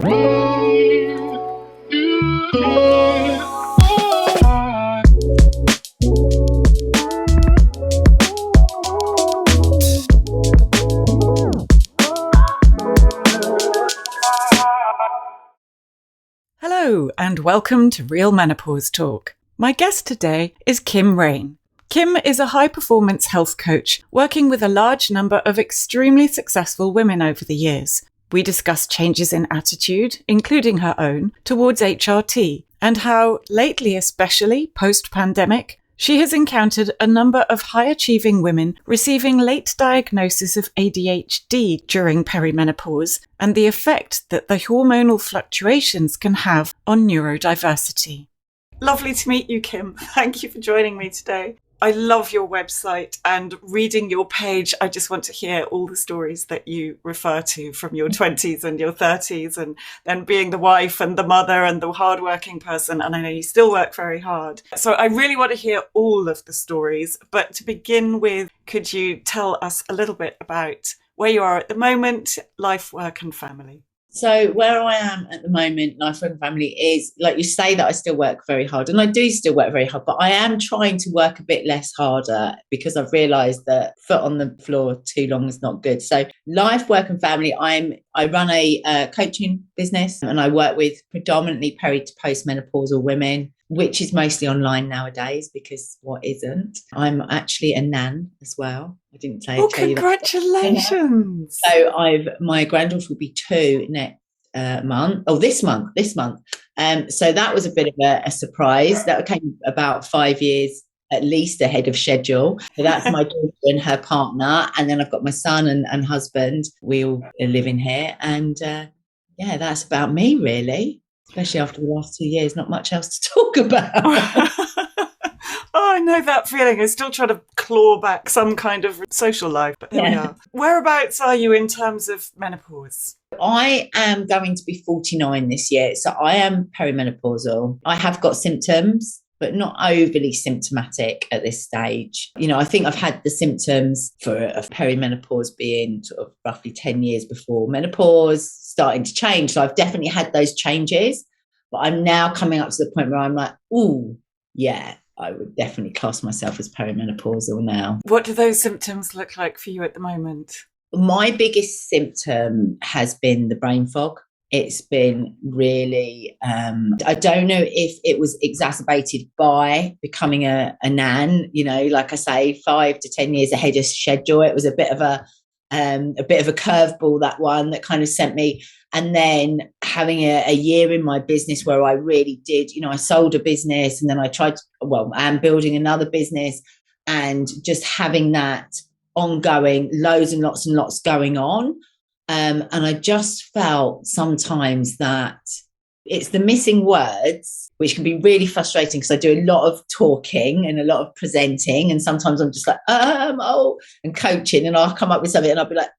Hello and welcome to Real Menopause Talk. My guest today is Raine. Kim is a high-performance health coach working with a large number of extremely successful women over the years. We discuss changes in attitude, including her own, towards HRT, and how, lately especially post-pandemic, she has encountered a number of high-achieving women receiving late diagnosis of ADHD during perimenopause and the effect that the hormonal fluctuations can have on neurodiversity. Lovely to meet you, Kim. Thank you for joining me today. I love your website, and reading your page, I just want to hear all the stories that you refer to from your 20s and your 30s, and then being the wife and the mother and the hardworking person. And I know you still work very hard. So I really want to hear all of the stories. But to begin with, could you tell us a little bit about where you are at the moment, life, work and family? So where I am at the moment, life and family, is like you say that I still work very hard, and I do still work very hard, but I am trying to work a bit less harder because I've realised that foot on the floor too long is not good. So life, work and family, I run a coaching business, and I work with predominantly peri to postmenopausal women, which is mostly online nowadays because what isn't? I'm actually a nan as well. I didn't say. Oh, congratulations! So my granddaughter will be 2 next month. Oh, this month. So that was a bit of a surprise. That came about 5 years at least ahead of schedule. So that's my daughter and her partner, and then I've got my son and husband. We all are living here, and that's about me really. Especially after the last 2 years, not much else to talk about. Oh, I know that feeling. I still try to claw back some kind of social life, but there we are. Whereabouts are you in terms of menopause? I am going to be 49 this year, so I am perimenopausal. I have got symptoms, but not overly symptomatic at this stage. You know, I think I've had the symptoms of perimenopause being sort of roughly 10 years before menopause starting to change. So I've definitely had those changes, but I'm now coming up to the point where I'm like, ooh, yeah, I would definitely class myself as perimenopausal now. What do those symptoms look like for you at the moment? My biggest symptom has been the brain fog. It's been really, I don't know if it was exacerbated by becoming a nan, you know, like I say, 5 to 10 years ahead of schedule. It was a bit of a curveball, that one that kind of sent me. And then having a year in my business where I really did, you know, I sold a business and then I'm building another business, and just having that ongoing, loads and lots going on. And I just felt sometimes that it's the missing words, which can be really frustrating because I do a lot of talking and a lot of presenting. And sometimes I'm just like, and coaching, and I'll come up with something and I'll be like,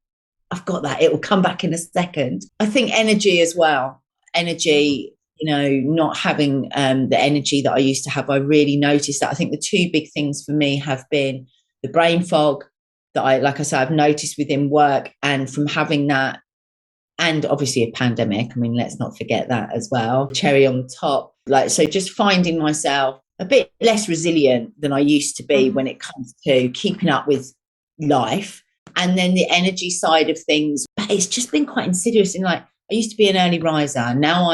I've got that. It will come back in a second. I think energy as well. Energy, you know, not having the energy that I used to have. I really noticed that. I think the two big things for me have been the brain fog that I've noticed within work, and from having that, and obviously a pandemic. I mean, let's not forget that as well. Cherry on top. So just finding myself a bit less resilient than I used to be when it comes to keeping up with life. And then the energy side of things, it's just been quite insidious. And I used to be an early riser. Now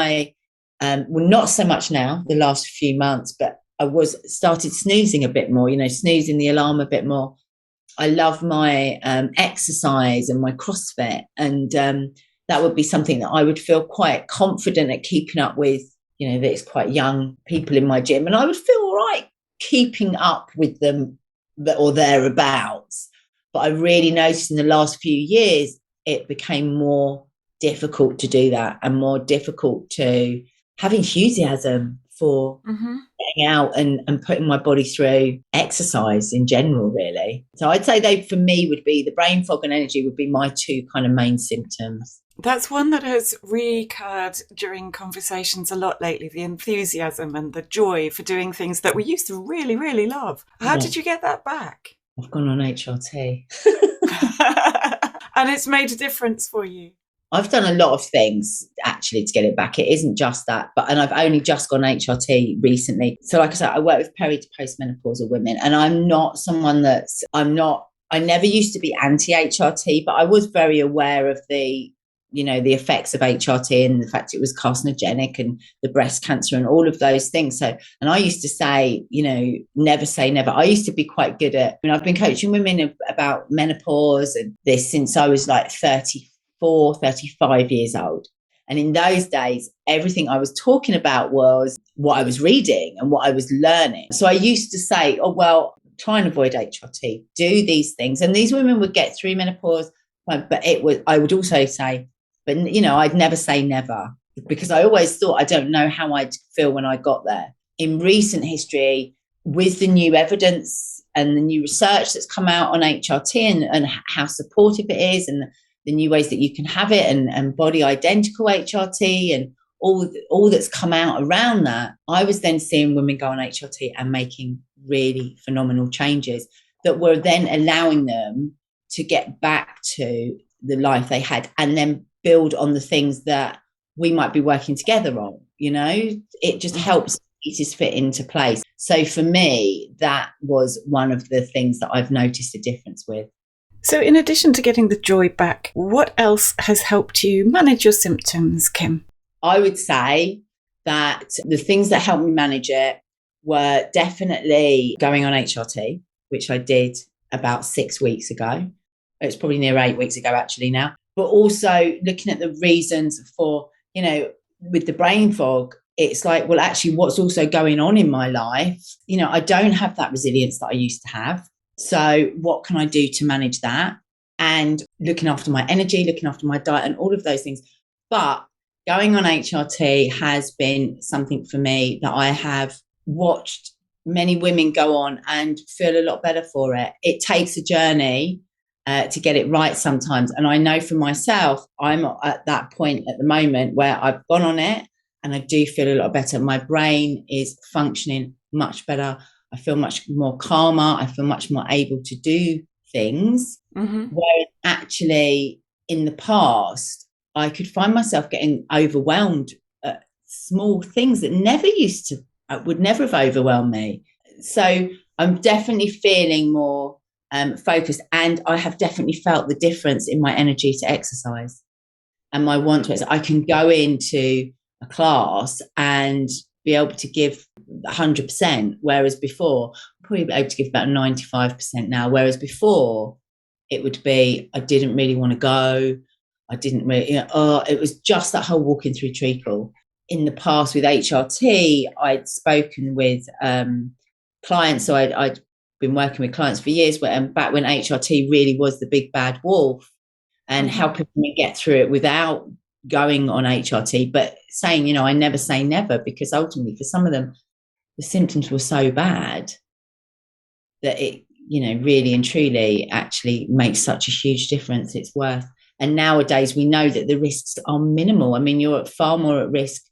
not so much now, the last few months, but I started snoozing a bit more, you know, snoozing the alarm a bit more. I love my exercise and my CrossFit, and that would be something that I would feel quite confident at keeping up with. You know, there's quite young people in my gym, and I would feel all right keeping up with them or thereabouts. But I really noticed in the last few years, it became more difficult to do that, and more difficult to have enthusiasm for getting out and putting my body through exercise in general, really. So I'd say they, for me, would be the brain fog and energy would be my two kind of main symptoms. That's one that has recurred during conversations a lot lately, the enthusiasm and the joy for doing things that we used to really, really love. How did you get that back? I've gone on HRT. And it's made a difference for you? I've done a lot of things actually to get it back. It isn't just that, and I've only just gone HRT recently. So like I said, I work with peri to postmenopausal women, and I never used to be anti-HRT, but I was very aware of the effects of HRT and the fact it was carcinogenic and the breast cancer and all of those things. So, and I used to say, never say never. I used to be quite good at, I've been coaching women about menopause and this since I was like 34, 35 years old. And in those days, everything I was talking about was what I was reading and what I was learning. So I used to say, oh, well, try and avoid HRT, do these things. And these women would get through menopause, but I would also say, but, I'd never say never, because I always thought, I don't know how I'd feel when I got there. In recent history, with the new evidence and the new research that's come out on HRT and how supportive it is and the new ways that you can have it and body identical HRT and all that's come out around that, I was then seeing women go on HRT and making really phenomenal changes that were then allowing them to get back to the life they had and then build on the things that we might be working together on. It just helps pieces fit into place. So for me, that was one of the things that I've noticed a difference with. So in addition to getting the joy back, what else has helped you manage your symptoms, Kim? I would say that the things that helped me manage it were definitely going on HRT, which I did about 6 weeks ago. It's probably near 8 weeks ago actually now. But also looking at the reasons for, with the brain fog, it's like, well, actually what's also going on in my life, I don't have that resilience that I used to have. So what can I do to manage that? And looking after my energy, looking after my diet and all of those things. But going on HRT has been something for me that I have watched many women go on and feel a lot better for it. It takes a journey to get it right sometimes. And I know for myself, I'm at that point at the moment where I've gone on it and I do feel a lot better. My brain is functioning much better. I feel much more calmer. I feel much more able to do things. Mm-hmm. Whereas actually in the past, I could find myself getting overwhelmed at small things that would never have overwhelmed me. So I'm definitely feeling more focused, and I have definitely felt the difference in my energy to exercise and my want to exercise. I can go into a class and be able to give 100%, whereas before I'm probably able to give about 95% now, whereas before it would be I didn't really want to go. I didn't really, it was just that whole walking through treacle. In the past with HRT, I'd spoken with clients, so I'd been working with clients for years, and back when HRT really was the big bad wolf, and helping them get through it without going on HRT, but saying, I never say never, because ultimately for some of them, the symptoms were so bad that it, really and truly actually makes such a huge difference. It's worth. And nowadays we know that the risks are minimal. I mean, you're far more at risk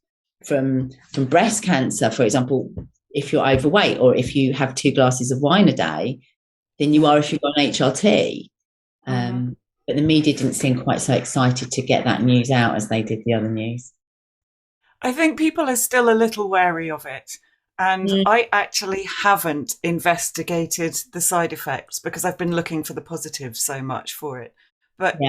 from breast cancer, for example, if you're overweight or if you have 2 glasses of wine a day, than you are if you've got an HRT. But the media didn't seem quite so excited to get that news out as they did the other news. I think people are still a little wary of it. And I actually haven't investigated the side effects because I've been looking for the positives so much for it. But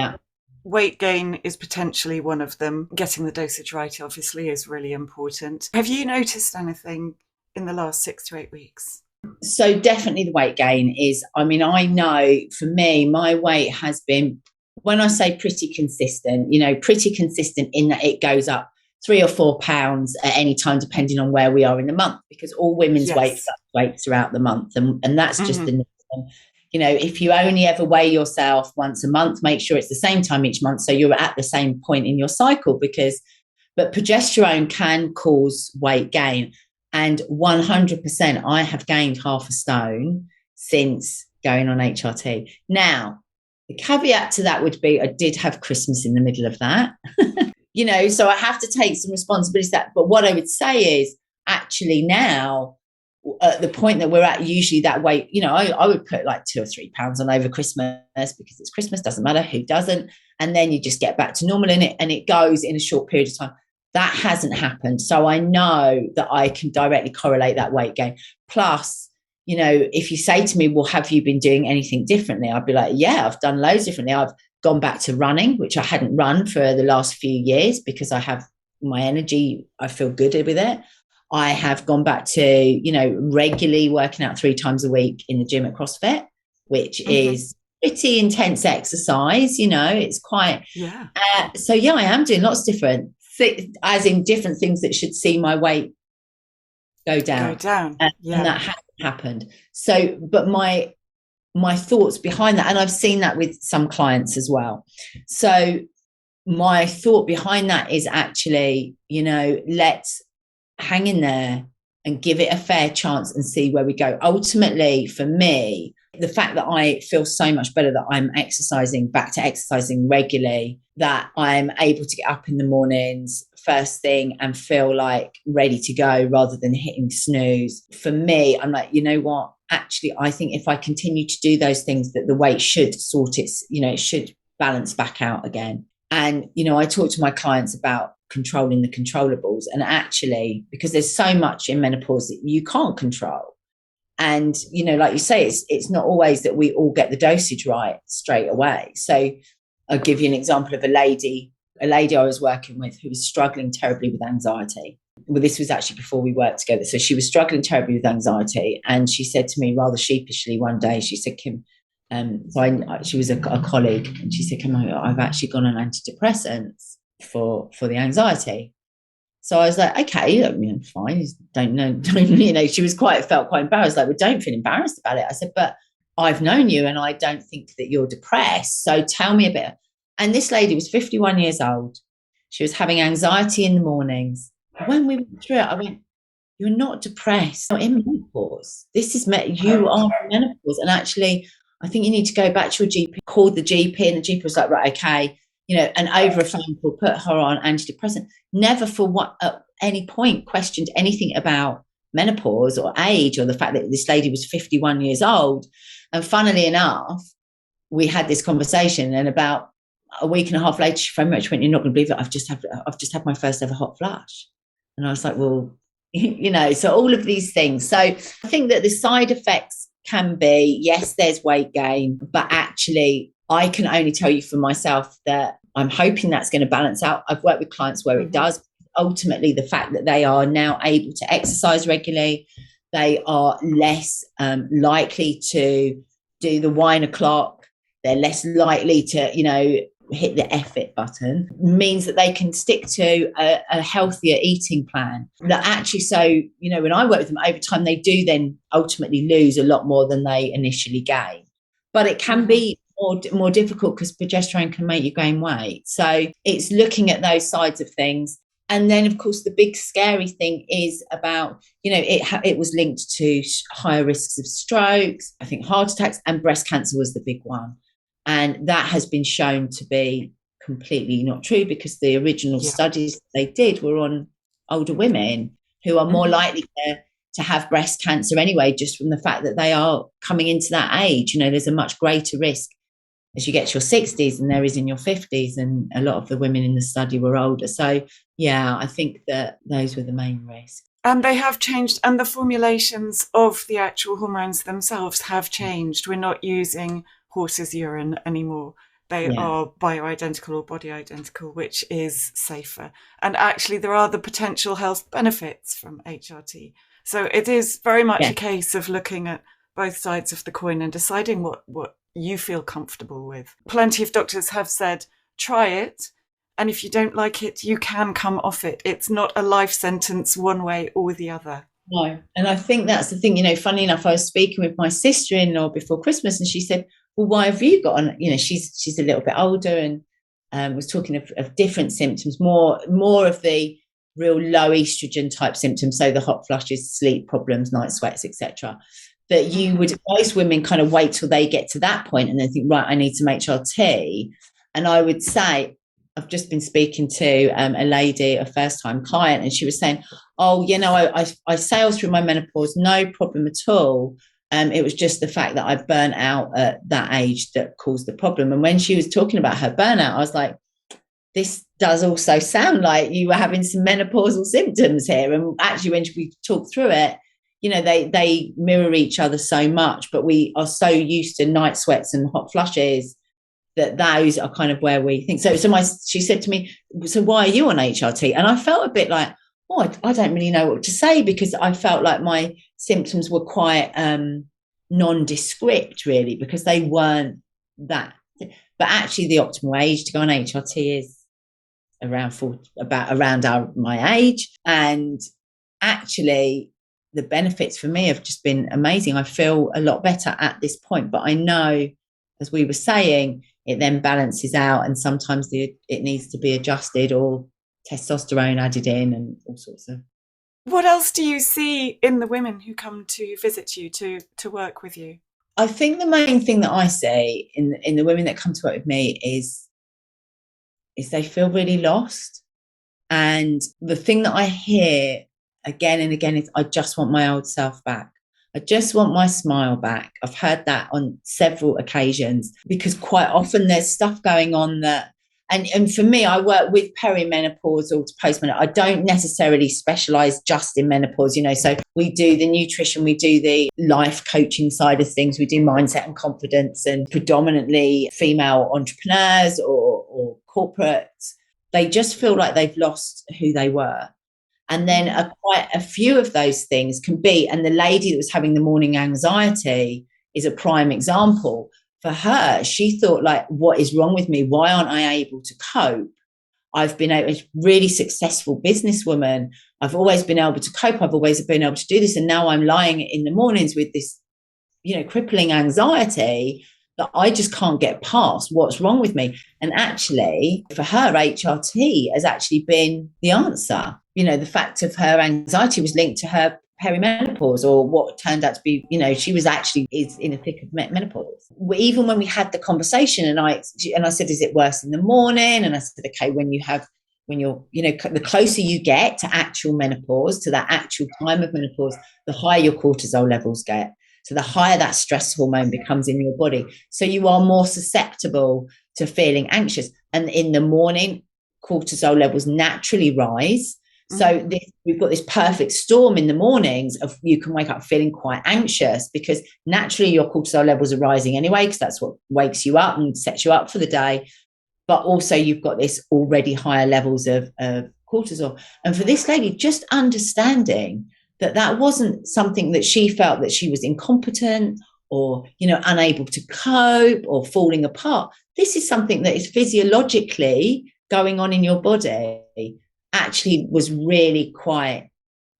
weight gain is potentially one of them. Getting the dosage right, obviously, is really important. Have you noticed anything in the last 6 to 8 weeks? So definitely the weight gain is, I know for me, my weight has been, when I say pretty consistent, pretty consistent in that it goes up 3 or 4 pounds at any time, depending on where we are in the month, because all women's weight fluctuates throughout the month. And that's just the norm. If you only ever weigh yourself once a month, make sure it's the same time each month, so you're at the same point in your cycle, but progesterone can cause weight gain. And 100%, I have gained 0.5 stone since going on HRT. Now, the caveat to that would be I did have Christmas in the middle of that, so I have to take some responsibility for that. But what I would say is actually now at the point that we're at, usually that weight, I would put like 2 or 3 pounds on over Christmas, because it's Christmas, doesn't matter who doesn't. And then you just get back to normal in it, and it goes in a short period of time. That hasn't happened. So I know that I can directly correlate that weight gain. Plus, if you say to me, well, have you been doing anything differently? I'd be like, yeah, I've done loads differently. I've gone back to running, which I hadn't run for the last few years because I have my energy. I feel good with it. I have gone back to, regularly working out 3 times a week in the gym at CrossFit, which is pretty intense exercise. It's quite, so yeah, I am doing lots of different, as in different things that should see my weight go down. And that hasn't happened. So, but my thoughts behind that, and I've seen that with some clients as well. So my thought behind that is actually, let's hang in there and give it a fair chance and see where we go. Ultimately, for me, the fact that I feel so much better that I'm back to exercising regularly, that I'm able to get up in the mornings first thing and feel like ready to go rather than hitting snooze. For me, I'm like, you know what? Actually, I think if I continue to do those things, that the weight should it should balance back out again. And, I talk to my clients about controlling the controllables, and actually, because there's so much in menopause that you can't control. And, like you say, it's not always that we all get the dosage right straight away. So I'll give you an example of a lady I was working with who was struggling terribly with anxiety. Well, this was actually before we worked together. So she was struggling terribly with anxiety. And she said to me rather sheepishly one day, she said, Kim, she was a colleague, and she said, Kim, I've actually gone on antidepressants for the anxiety. So I was like, okay, fine. Don't know. She felt quite embarrassed. Like, well, don't feel embarrassed about it. I said, but I've known you and I don't think that you're depressed. So tell me a bit. And this lady was 51 years old. She was having anxiety in the mornings. When we went through it, I went, you're not depressed. You're in menopause. You are in menopause. And actually, I think you need to go back to your GP. Called the GP, and the GP was like, right, okay. And over a phone call, put her on antidepressant. Never at any point questioned anything about menopause or age or the fact that this lady was 51 years old. And funnily enough, we had this conversation, and about a week and a half later, she phoned me. She went, you're not going to believe it. I've just had my first ever hot flush. And I was like, well, so all of these things. So I think that the side effects can be, yes, there's weight gain, but actually I can only tell you for myself that I'm hoping that's going to balance out. I've worked with clients where it does. Ultimately, the fact that they are now able to exercise regularly, they are less likely to do the whine o'clock. They're less likely to, hit the F-it button, means that they can stick to a healthier eating plan. That actually, so, when I work with them over time, they do then ultimately lose a lot more than they initially gain. But it can be more difficult because progesterone can make you gain weight. So it's looking at those sides of things. And then, of course, the big scary thing is about, it was linked to higher risks of strokes, I think heart attacks, and breast cancer was the big one. And that has been shown to be completely not true, because the original studies they did were on older women who are more likely to have breast cancer anyway, just from the fact that they are coming into that age. There's a much greater risk as you get to your 60s than there is in your 50s. And a lot of the women in the study were older. So, yeah, I think that those were the main risks. And they have changed, and the formulations of the actual hormones themselves have changed. We're not using horse's urine anymore. They are bioidentical or body identical, which is safer. And actually, there are the potential health benefits from HRT. So it is very much a case of looking at both sides of the coin and deciding what you feel comfortable with. Plenty of doctors have said, try it. And if you don't like it, you can come off it. It's not a life sentence one way or the other. No. And I think that's the thing, funny enough, I was speaking with my sister-in-law before Christmas, and she said, well, why have you got on? She's a little bit older, and was talking of different symptoms, more of the real low estrogen type symptoms. So the hot flushes, sleep problems, night sweats, etc. That most women kind of wait till they get to that point and then think, right, I need some HRT. And I would say, I've just been speaking to a lady, a first-time client, and she was saying, "Oh, I sailed through my menopause, no problem at all. It was just the fact that I burnt out at that age that caused the problem." And when she was talking about her burnout, I was like, "This does also sound like you were having some menopausal symptoms here." And actually, when we talk through it, they mirror each other so much, but we are so used to night sweats and hot flushes that those are kind of where we think. So she said to me, "So why are you on HRT?" And I felt a bit like, oh, I don't really know what to say, because I felt like my symptoms were quite nondescript, really, because they weren't that. But actually, the optimal age to go on HRT is around my age. And actually, the benefits for me have just been amazing. I feel a lot better at this point, but I know, as we were saying, it then balances out, and sometimes it needs to be adjusted or testosterone added in and all sorts of. What else do you see in the women who come to visit you, to work with you? I think the main thing that I see in the women that come to work with me is they feel really lost. And the thing that I hear again and again is, I just want my old self back. I just want my smile back. I've heard that on several occasions, because quite often there's stuff going on that, and for me, I work with perimenopausal to postmenopause. I don't necessarily specialize just in menopause, so we do the nutrition, we do the life coaching side of things, we do mindset and confidence, and predominantly female entrepreneurs or corporates. They just feel like they've lost who they were. And then quite a few of those things can be, and the lady that was having the morning anxiety is a prime example. For her, she thought, like, what is wrong with me? Why aren't I able to cope? I've been a really successful businesswoman. I've always been able to cope. I've always been able to do this. And now I'm lying in the mornings with this, crippling anxiety that I just can't get past. What's wrong with me? And actually, for her, HRT has actually been the answer. The fact of her anxiety was linked to her perimenopause, or what turned out to be, she was actually is in the thick of menopause. Even when we had the conversation, and I said, is it worse in the morning? And I said, okay, when you're, the closer you get to actual menopause, to that actual time of menopause, the higher your cortisol levels get. So the higher that stress hormone becomes in your body. So you are more susceptible to feeling anxious. And in the morning, cortisol levels naturally rise. So we've got this perfect storm in the mornings of, you can wake up feeling quite anxious, because naturally your cortisol levels are rising anyway, because that's what wakes you up and sets you up for the day. But also you've got this already higher levels of cortisol. And for this lady, just understanding that wasn't something that she felt that she was incompetent or, unable to cope or falling apart. This is something that is physiologically going on in your body, actually was really quite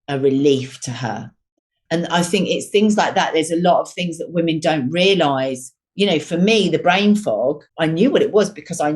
a relief to her. And I think it's things like that. There's a lot of things that women don't realise. For me, the brain fog, I knew what it was because I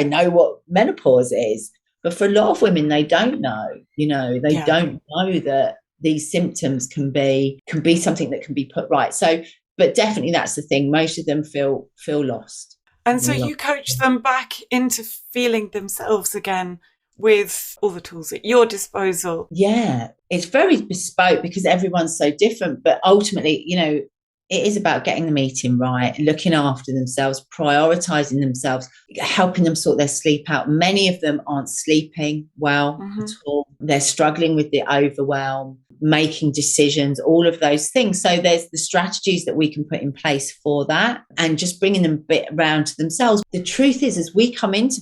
know what menopause is. But for a lot of women, they don't know. They don't know that these symptoms can be something that can be put right. So, but definitely that's the thing. Most of them feel lost. And so you coach them back into feeling themselves again with all the tools at your disposal. Yeah, it's very bespoke because everyone's so different. But ultimately, it is about getting them eating right, looking after themselves, prioritising themselves, helping them sort their sleep out. Many of them aren't sleeping well at all. They're struggling with the overwhelm, making decisions, all of those things. So there's the strategies that we can put in place for that, and just bringing them a bit around to themselves. The truth is, as we come into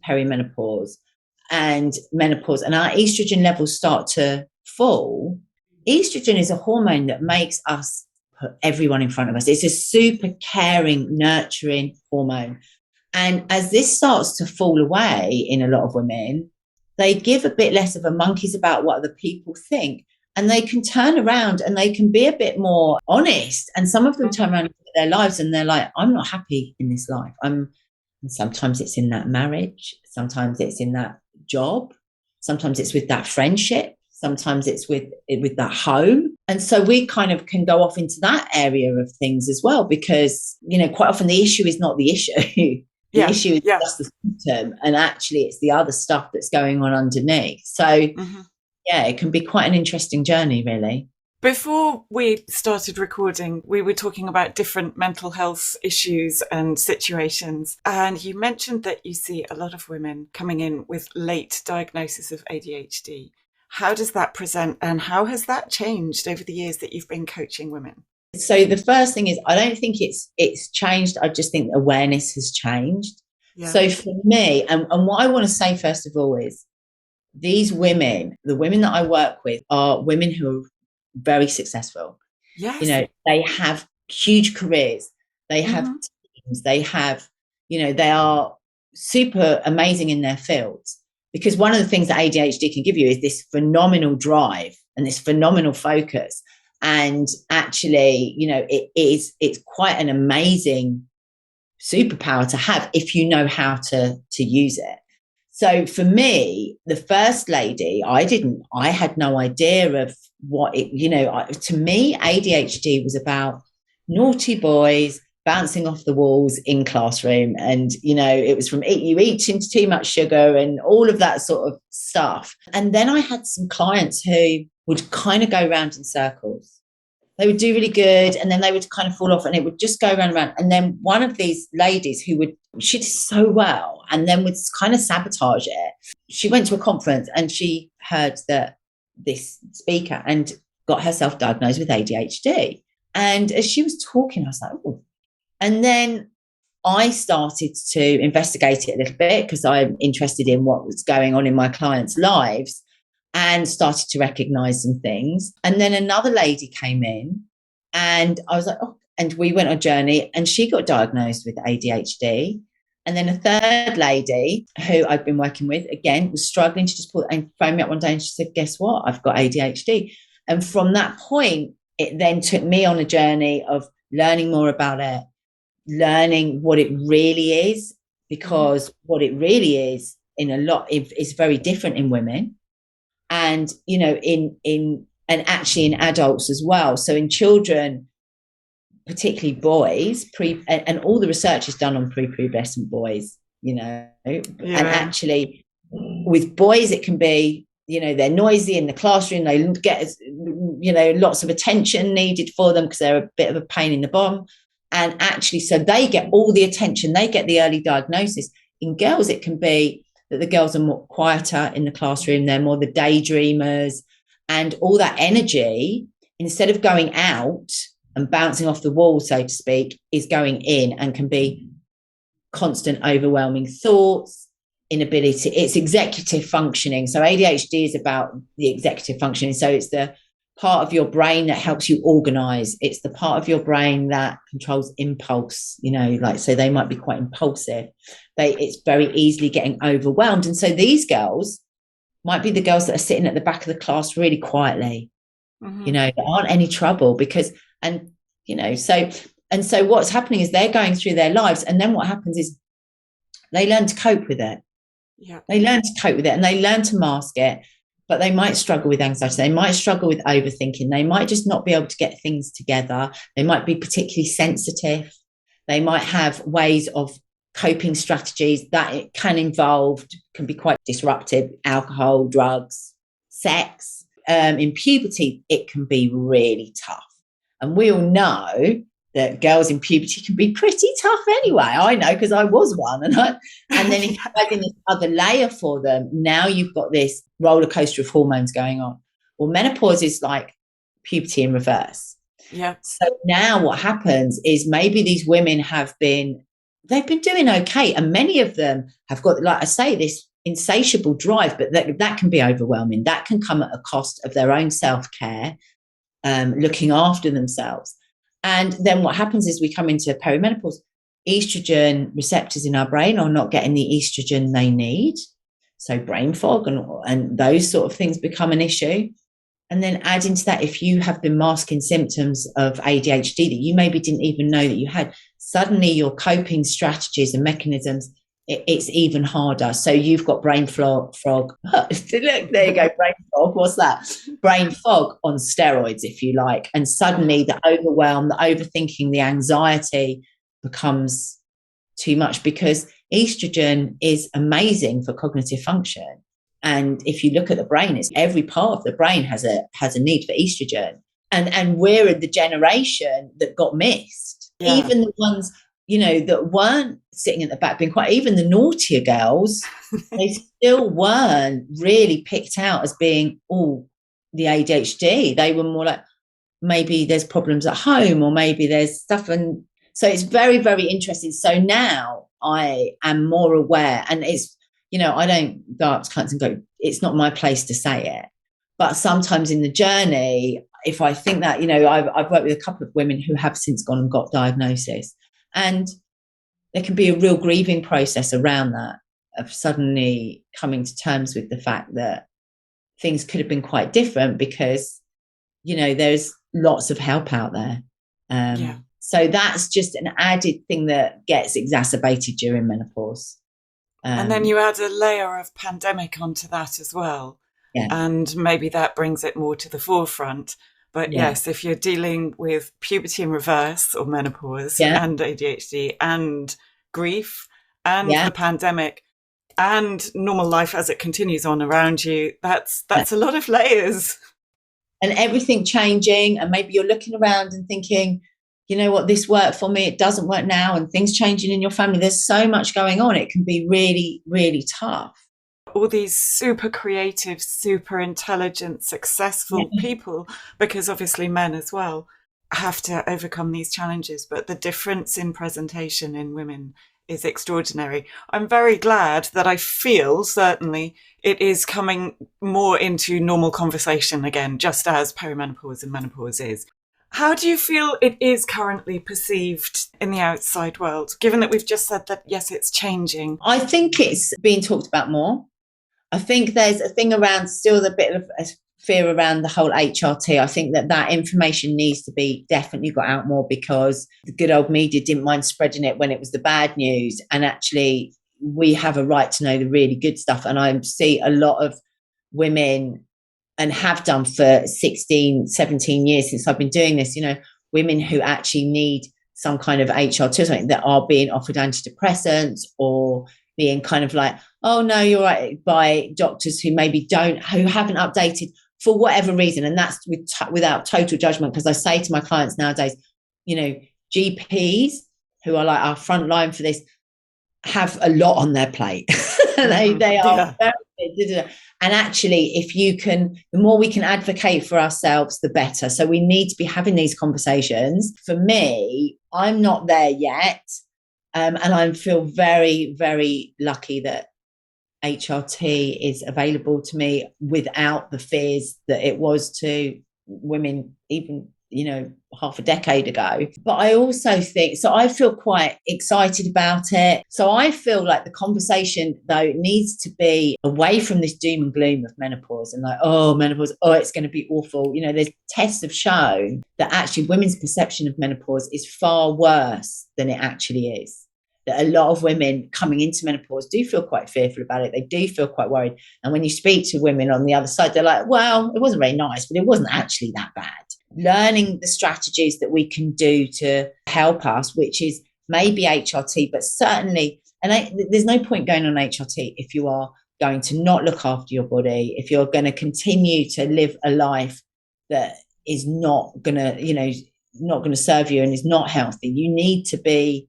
perimenopause and menopause and our estrogen levels start to fall, estrogen is a hormone that makes us put everyone in front of us. It's a super caring, nurturing hormone. And as this starts to fall away in a lot of women, they give a bit less of a monkeys about what other people think. And they can turn around and they can be a bit more honest. And some of them turn around into their lives and they're like, I'm not happy in this life. And sometimes it's in that marriage. Sometimes it's in that job. Sometimes it's with that friendship. Sometimes it's with that home. And so we kind of can go off into that area of things as well, because, quite often the issue is not the issue. The Yeah. issue is Yeah. just the symptom, and actually it's the other stuff that's going on underneath. So yeah, it can be quite an interesting journey, really. Before we started recording, we were talking about different mental health issues and situations. And you mentioned that you see a lot of women coming in with late diagnosis of ADHD. How does that present, and how has that changed over the years that you've been coaching women? So the first thing is, I don't think it's changed. I just think awareness has changed. Yeah. So for me, and what I want to say first of all is, these women, the women that I work with, are women who are very successful. Yes. You know, they have huge careers, they have teams, they have, you know, they are super amazing in their fields. Because one of the things that ADHD can give you is this phenomenal drive and this phenomenal focus. And actually, you know, it's quite an amazing superpower to have if you know how to use it. So for me, the first lady, I had no idea of what it, you know, to me, ADHD was about naughty boys bouncing off the walls in classroom. And, you know, it was from you eating too much sugar and all of that sort of stuff. And then I had some clients who would kind of go around in circles. They would do really good, and then they would kind of fall off, and it would just go round and round. And then one of these ladies she did so well and then would kind of sabotage it. She went to a conference and she heard that this speaker and got herself diagnosed with ADHD. And as she was talking, I was like, oh. And then I started to investigate it a little bit because I'm interested in what was going on in my clients' lives, and started to recognize some things. And then another lady came in and I was like, oh, and we went on a journey, and she got diagnosed with ADHD. And then a third lady who I've been working with, again, was struggling to just pull, and phoned me up one day and she said, guess what? I've got ADHD. And from that point, it then took me on a journey of learning more about it, learning what it really is, because what it really is is very different in women. And, you know, and actually in adults as well. So in children, particularly boys, and all the research is done on prepubescent boys, you know, and actually with boys, it can be, you know, they're noisy in the classroom. They get, you know, lots of attention needed for them because they're a bit of a pain in the bum. And actually, so they get all the attention, they get the early diagnosis. In girls, it can be that the girls are more quieter in the classroom. They're more the daydreamers, and all that energy, instead of going out and bouncing off the wall, so to speak, is going in, and can be constant overwhelming thoughts, inability. It's executive functioning. So ADHD is about the executive functioning. So it's the part of your brain that helps you organize. It's the part of your brain that controls impulse, you know, like, so they might be quite impulsive. It's very easily getting overwhelmed. And so these girls might be the girls that are sitting at the back of the class really quietly, you know, there aren't any trouble because, and, you know, so what's happening is they're going through their lives. And then what happens is they learn to cope with it. Yeah. They learn to cope with it, and they learn to mask it. But they might struggle with anxiety. They might struggle with overthinking. They might just not be able to get things together. They might be particularly sensitive. They might have ways of coping strategies that it can be quite disruptive. Alcohol, drugs, sex. In puberty, it can be really tough. And we all know that girls in puberty can be pretty tough anyway. I know because I was one. And then if you add in this other layer for them, now you've got this roller coaster of hormones going on. Well, menopause is like puberty in reverse. Yeah. So now what happens is maybe these women they've been doing okay. And many of them have got, like I say, this insatiable drive, but that can be overwhelming. That can come at a cost of their own self-care, looking after themselves. And then what happens is we come into perimenopause. Estrogen receptors in our brain are not getting the estrogen they need. So brain fog and those sort of things become an issue. And then add into that, if you have been masking symptoms of ADHD that you maybe didn't even know that you had, suddenly your coping strategies and mechanisms, it's even harder. So you've got brain fog. Look, there you go, brain fog. What's that? Brain fog on steroids, if you like. And suddenly the overwhelm, the overthinking, the anxiety becomes too much, because estrogen is amazing for cognitive function. And if you look at the brain, it's every part of the brain has a need for estrogen. And we're in the generation that got missed. Yeah. Even the ones, that weren't sitting at the back, being quite, even the naughtier girls, they still weren't really picked out as being, the ADHD. They were more like, maybe there's problems at home, or maybe there's stuff. And so it's very, very interesting. So now I am more aware, and it's, I don't go up to clients and go, it's not my place to say it. But sometimes in the journey, if I think that, I've worked with a couple of women who have since gone and got diagnosis, and there can be a real grieving process around that, of suddenly coming to terms with the fact that things could have been quite different, because, there's lots of help out there. So that's just an added thing that gets exacerbated during menopause. And then you add a layer of pandemic onto that as well. Yeah. And maybe that brings it more to the forefront. But yes, if you're dealing with puberty in reverse, or menopause, and ADHD and grief and the pandemic and normal life as it continues on around you, that's a lot of layers. And everything changing, and maybe you're looking around and thinking, you know what, this worked for me, it doesn't work now, and things changing in your family. There's so much going on. It can be really, really tough. All these super creative, super intelligent, successful people, because obviously men as well have to overcome these challenges. But the difference in presentation in women is extraordinary. I'm very glad that I feel, certainly, it is coming more into normal conversation again, just as perimenopause and menopause is. How do you feel it is currently perceived in the outside world, given that we've just said that, yes, it's changing? I think it's being talked about more. I think there's a thing around still a bit of a fear around the whole HRT. I think that information needs to be definitely got out more, because the good old media didn't mind spreading it when it was the bad news. And actually, we have a right to know the really good stuff. And I see a lot of women, and have done for 16, 17 years since I've been doing this, women who actually need some kind of HRT or something, that are being offered antidepressants, or being kind of like, oh no, you're right, by doctors who maybe who haven't updated for whatever reason. And that's without total judgment, because I say to my clients nowadays, GPs, who are like our front line for this, have a lot on their plate. They are very, and actually, if the more we can advocate for ourselves, the better. So we need to be having these conversations. For me, I'm not there yet. And I feel very, very lucky that HRT is available to me without the fears that it was to women even, half a decade ago. But I also think, so I feel quite excited about it. So I feel like the conversation, though, needs to be away from this doom and gloom of menopause, and like, menopause, it's going to be awful. There's tests have shown that actually women's perception of menopause is far worse than it actually is. That a lot of women coming into menopause do feel quite fearful about it. They do feel quite worried. And when you speak to women on the other side, they're like, well, it wasn't very nice, but it wasn't actually that bad. Learning the strategies that we can do to help us, which is maybe HRT, but certainly, there's no point going on HRT if you are going to not look after your body, if you're going to continue to live a life that is not going to serve you and is not healthy. You need to be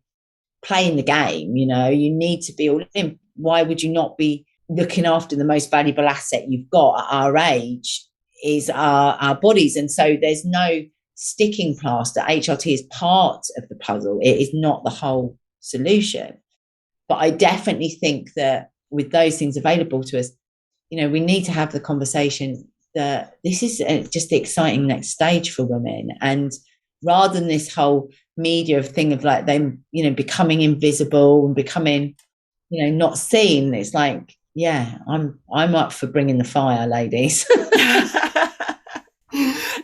playing the game, you need to be all in. Why would you not be looking after the most valuable asset you've got at our age is our bodies? And so there's no sticking plaster. HRT is part of the puzzle. It is not the whole solution. But I definitely think that with those things available to us, we need to have the conversation that this is just the exciting next stage for women. And rather than this whole media thing of like them, becoming invisible and becoming, not seen, it's like, I'm up for bringing the fire, ladies.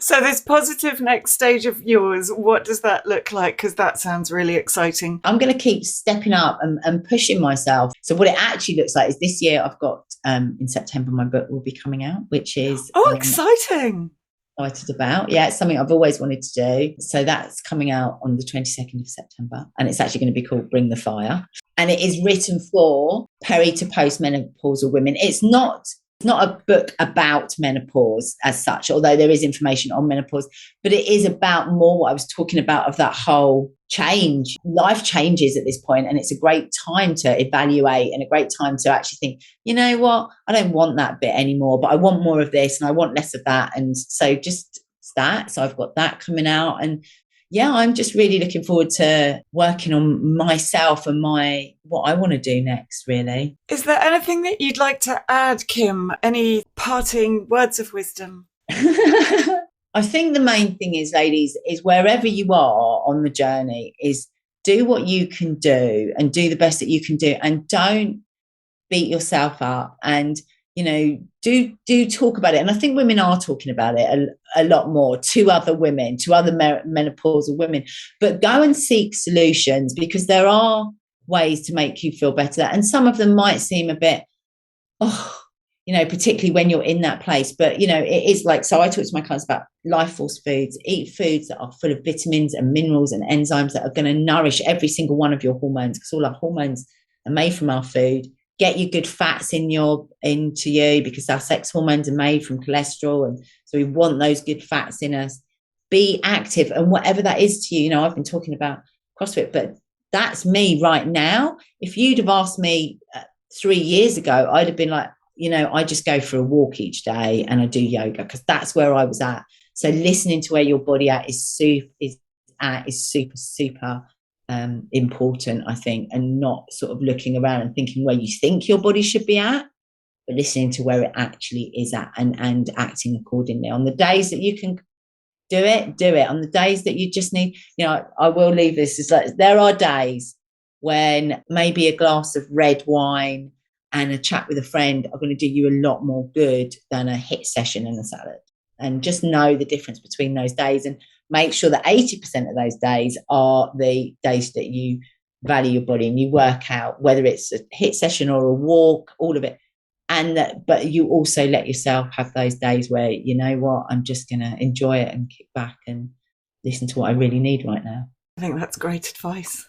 So this positive next stage of yours, what does that look like? Because that sounds really exciting. I'm going to keep stepping up and pushing myself. So what it actually looks like is this year I've got, in September, my book will be coming out, which is... exciting. excited about. Yeah, it's something I've always wanted to do. So that's coming out on the 22nd of September. And it's actually going to be called Bring the Fire. And it is written for peri to postmenopausal women. It's not a book about menopause as such, although there is information on menopause, but it is about more what I was talking about of that whole change. Life changes at this point, and it's a great time to evaluate and a great time to actually think, you know what, I don't want that bit anymore, but I want more of this and I want less of that. And so just that. So I've got that coming out, and yeah, I'm just really looking forward to working on myself and what I want to do next, really. Is there anything that you'd like to add, Kim? Any parting words of wisdom? I think the main thing is, ladies, is wherever you are on the journey, is do what you can do and do the best that you can do, and don't beat yourself up, and do talk about it. And I think women are talking about it a lot more to other women, to other menopausal women, but go and seek solutions, because there are ways to make you feel better. And some of them might seem a bit, particularly when you're in that place. But, it is like, so I talk to my clients about life force foods, eat foods that are full of vitamins and minerals and enzymes that are going to nourish every single one of your hormones, because all our hormones are made from our food. Get your good fats into you, because our sex hormones are made from cholesterol. And so we want those good fats in us. Be active, and whatever that is to you. I've been talking about CrossFit, but that's me right now. If you'd have asked me 3 years ago, I'd have been like, I just go for a walk each day and I do yoga, because that's where I was at. So listening to where your body is super important, I think, and not sort of looking around and thinking where you think your body should be at, but listening to where it actually is at, and acting accordingly. On the days that you can do it. On the days that you just need, I will leave this. It's like, there are days when maybe a glass of red wine and a chat with a friend are going to do you a lot more good than a HIIT session and a salad. And just know the difference between those days, and make sure that 80% of those days are the days that you value your body and you work out, whether it's a HIIT session or a walk, all of it. But you also let yourself have those days where, you know what, I'm just going to enjoy it and kick back and listen to what I really need right now. I think that's great advice.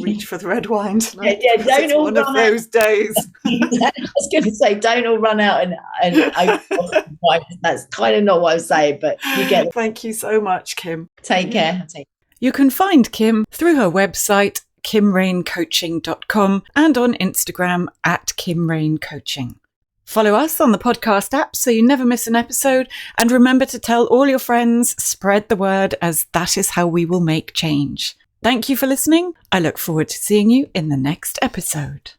Reach for the red wine tonight. Yeah, don't all one of those days. I was going to say, don't all run out and that's kind of not what I'm saying, but you get it. Thank you so much, Kim. Take care. You can find Kim through her website, kimrainecoaching.com, and on Instagram @KimRaineCoaching. Follow us on the podcast app so you never miss an episode, and remember to tell all your friends, spread the word, as that is how we will make change. Thank you for listening. I look forward to seeing you in the next episode.